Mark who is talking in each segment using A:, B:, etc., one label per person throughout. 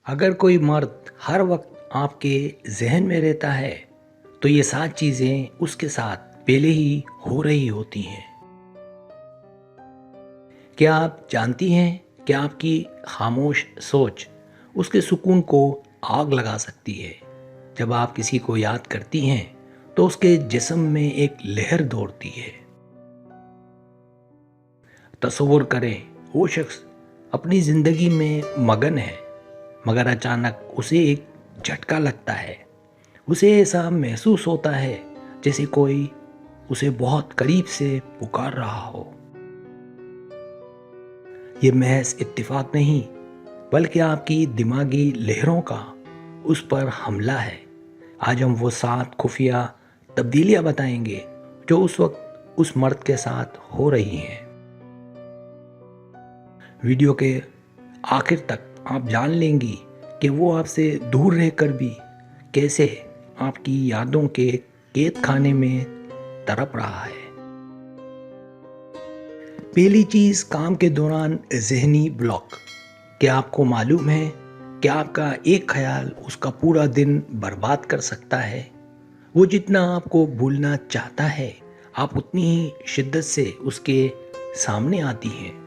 A: अगर कोई मर्द हर वक्त आपके जहन में रहता है तो ये 7 चीज़ें उसके साथ पहले ही हो रही होती हैं। क्या आप जानती हैं कि आपकी खामोश सोच उसके सुकून को आग लगा सकती है। जब आप किसी को याद करती हैं तो उसके जिस्म में एक लहर दौड़ती है। तस्वुर करें, वो शख्स अपनी ज़िंदगी में मगन है, मगर अचानक उसे एक झटका लगता है। उसे ऐसा महसूस होता है जैसे कोई उसे बहुत करीब से पुकार रहा हो। ये महज इत्तेफाक नहीं, बल्कि आपकी दिमागी लहरों का उस पर हमला है। आज हम वो 7 खुफिया तब्दीलियां बताएंगे जो उस वक्त उस मर्द के साथ हो रही हैं। वीडियो के आखिर तक आप जान लेंगी कि वो आपसे दूर रहकर भी कैसे आपकी यादों के कैद खाने में तड़प रहा है। पहली चीज, काम के दौरान जहनी ब्लॉक। क्या आपको मालूम है कि आपका एक ख्याल उसका पूरा दिन बर्बाद कर सकता है। वो जितना आपको भूलना चाहता है, आप उतनी ही शिद्दत से उसके सामने आती हैं।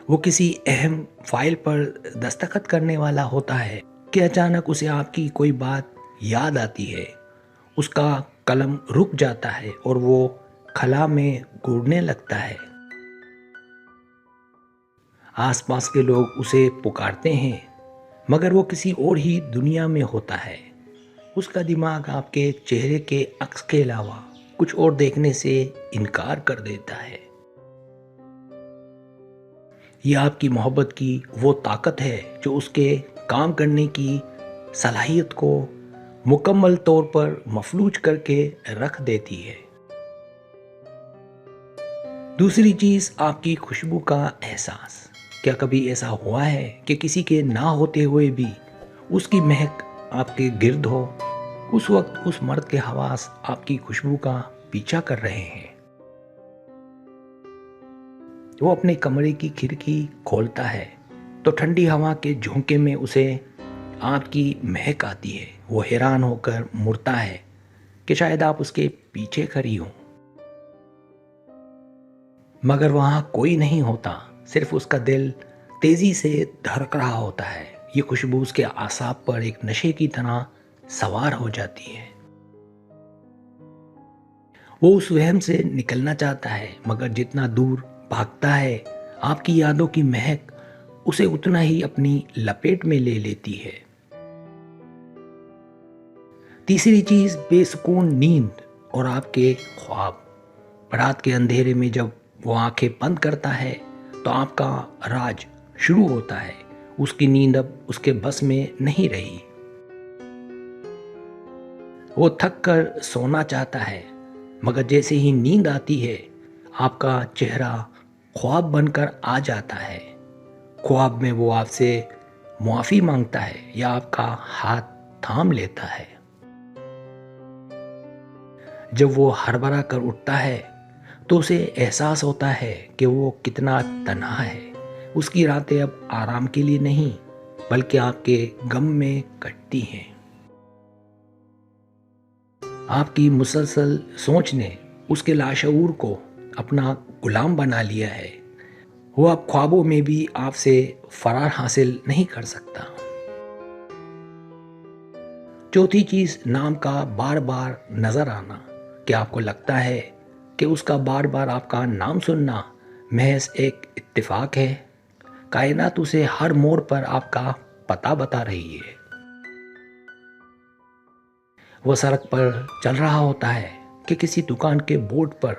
A: वो किसी अहम फाइल पर दस्तखत करने वाला होता है कि अचानक उसे आपकी कोई बात याद आती है। उसका कलम रुक जाता है और वो खला में घूरने लगता है। आसपास के लोग उसे पुकारते हैं, मगर वो किसी और ही दुनिया में होता है। उसका दिमाग आपके चेहरे के अक्स के अलावा कुछ और देखने से इनकार कर देता है। यह आपकी मोहब्बत की वो ताकत है जो उसके काम करने की सलाहियत को मुकम्मल तौर पर मफलूज करके रख देती है। दूसरी चीज़, आपकी खुशबू का एहसास। क्या कभी ऐसा हुआ है कि किसी के ना होते हुए भी उसकी महक आपके गिर्द हो? उस वक्त उस मर्द के हवास आपकी खुशबू का पीछा कर रहे हैं। वो अपने कमरे की खिड़की खोलता है तो ठंडी हवा के झोंके में उसे आपकी महक आती है। वो हैरान होकर मुड़ता है कि शायद आप उसके पीछे खड़ी हो, मगर वहाँ कोई नहीं होता। सिर्फ उसका दिल तेजी से धड़क रहा होता है। ये खुशबू उसके आसाब पर एक नशे की तरह सवार हो जाती है। वो उस वहम से निकलना चाहता है, मगर जितना दूर भागता है, आपकी यादों की महक उसे उतना ही अपनी लपेट में ले लेती है। तीसरी चीज, बेसुकून नींद और आपके ख्वाब। रात के अंधेरे में जब वो आंखें बंद करता है तो आपका राज शुरू होता है। उसकी नींद अब उसके बस में नहीं रही। वो थक कर सोना चाहता है, मगर जैसे ही नींद आती है, आपका चेहरा ख्वाब बनकर आ जाता है। ख्वाब में वो आपसे मुआफ़ी मांगता है या आपका हाथ थाम लेता है। जब वो हड़बड़ा कर उठता है तो उसे एहसास होता है कि वो कितना तन्हा है। उसकी रातें अब आराम के लिए नहीं, बल्कि आपके गम में कटती हैं। आपकी मुसलसल सोच ने उसके लाशऊर को अपना गुलाम बना लिया है। वो अब ख्वाबों में भी आपसे फरार हासिल नहीं कर सकता। चौथी चीज, नाम का बार बार नजर आना। क्या आपको लगता है कि उसका बार बार आपका नाम सुनना महज एक इत्तेफाक है? कायनात उसे हर मोड़ पर आपका पता बता रही है। वो सड़क पर चल रहा होता है कि किसी दुकान के बोर्ड पर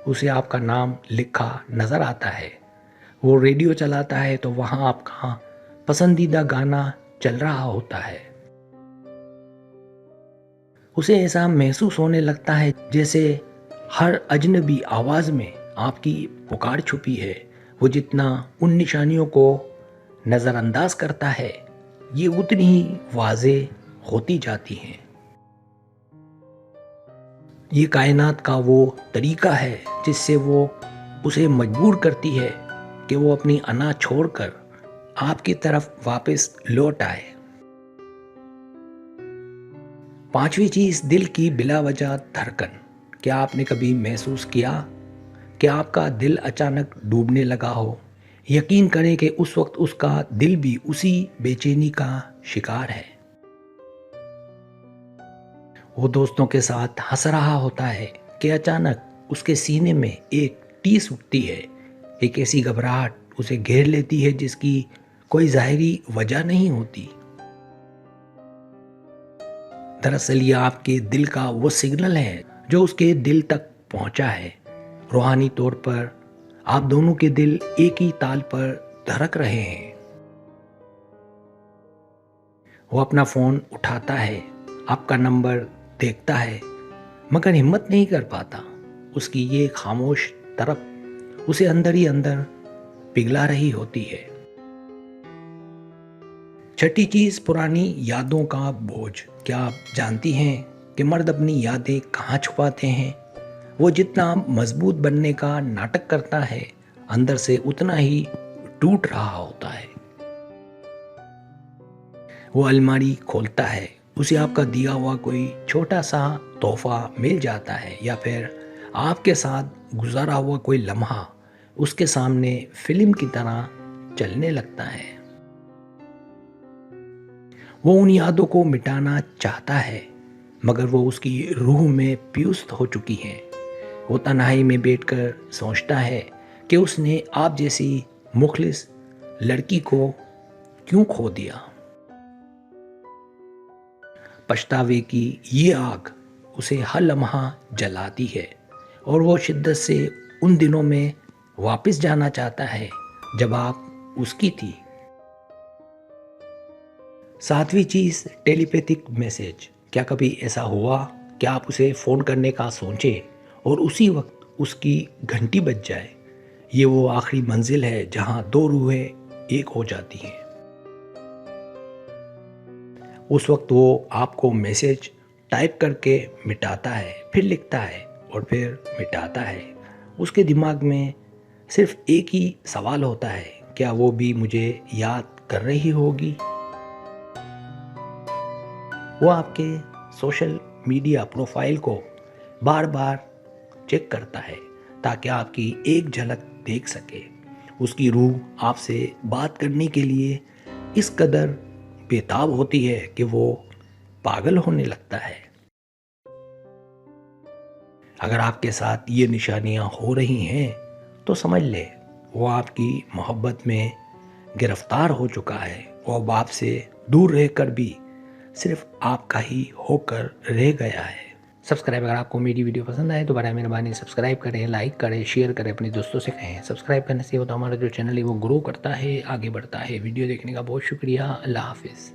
A: उसे आपका नाम लिखा नजर आता है। वो रेडियो चलाता है तो वहाँ आपका पसंदीदा गाना चल रहा होता है। उसे ऐसा महसूस होने लगता है जैसे हर अजनबी आवाज़ में आपकी पुकार छुपी है। वो जितना उन निशानियों को नज़रअंदाज करता है, ये उतनी ही वाज़े होती जाती हैं। ये कायनात का वो तरीका है जिससे वो उसे मजबूर करती है कि वो अपनी अना छोड़कर आपकी तरफ वापस लौट आए। पांचवी चीज, दिल की बिला वजह धड़कन। क्या आपने कभी महसूस किया कि आपका दिल अचानक डूबने लगा हो? यकीन करें कि उस वक्त उसका दिल भी उसी बेचैनी का शिकार है। वो दोस्तों के साथ हंस रहा होता है कि अचानक उसके सीने में एक टीस उठती है। एक ऐसी घबराहट उसे घेर लेती है जिसकी कोई ज़ाहिरी वजह नहीं होती। दरअसल ये आपके दिल का वो सिग्नल है जो उसके दिल तक पहुंचा है। रूहानी तौर पर आप दोनों के दिल एक ही ताल पर धड़क रहे हैं। वो अपना फोन उठाता है, आपका नंबर देखता है, मगर हिम्मत नहीं कर पाता। उसकी ये खामोश तरफ उसे अंदर ही अंदर पिघला रही होती है। छठी चीज, पुरानी यादों का बोझ। क्या आप जानती हैं कि मर्द अपनी यादें कहाँ छुपाते हैं? वो जितना मजबूत बनने का नाटक करता है, अंदर से उतना ही टूट रहा होता है। वो अलमारी खोलता है, उसे आपका दिया हुआ कोई छोटा सा तोहफा मिल जाता है, या फिर आपके साथ गुजारा हुआ कोई लम्हा उसके सामने फिल्म की तरह चलने लगता है। वो उन यादों को मिटाना चाहता है, मगर वो उसकी रूह में पियुस्त हो चुकी हैं। वो तन्हाई में बैठकर सोचता है कि उसने आप जैसी मुखलिस लड़की को क्यों खो दिया। पछतावे की ये आग उसे हर लम्हा जलाती है और वो शिद्दत से उन दिनों में वापस जाना चाहता है जब आप उसकी थी। सातवीं चीज, टेलीपैथिक मैसेज। क्या कभी ऐसा हुआ कि आप उसे फ़ोन करने का सोचें और उसी वक्त उसकी घंटी बज जाए? ये वो आखिरी मंजिल है जहां दो रूहें एक हो जाती हैं। उस वक्त वो आपको मैसेज टाइप करके मिटाता है, फिर लिखता है और फिर मिटाता है। उसके दिमाग में सिर्फ एक ही सवाल होता है, क्या वो भी मुझे याद कर रही होगी? वो आपके सोशल मीडिया प्रोफाइल को बार बार चेक करता है ताकि आपकी एक झलक देख सके। उसकी रूह आपसे बात करने के लिए इस कदर बेताब होती है कि वो पागल होने लगता है। अगर आपके साथ ये निशानियां हो रही हैं तो समझ ले वो आपकी मोहब्बत में गिरफ्तार हो चुका है। वो अब आपसे दूर रहकर भी सिर्फ आपका ही होकर रह गया है। सब्सक्राइब, अगर आपको मेरी वीडियो पसंद आए तो बराए मेहरबानी सब्सक्राइब करें, लाइक करें, शेयर करें, अपने दोस्तों से कहें। सब्सक्राइब करने से होता हमारा जो चैनल है वो ग्रो करता है, आगे बढ़ता है। वीडियो देखने का बहुत शुक्रिया। अल्लाह हाफिज़।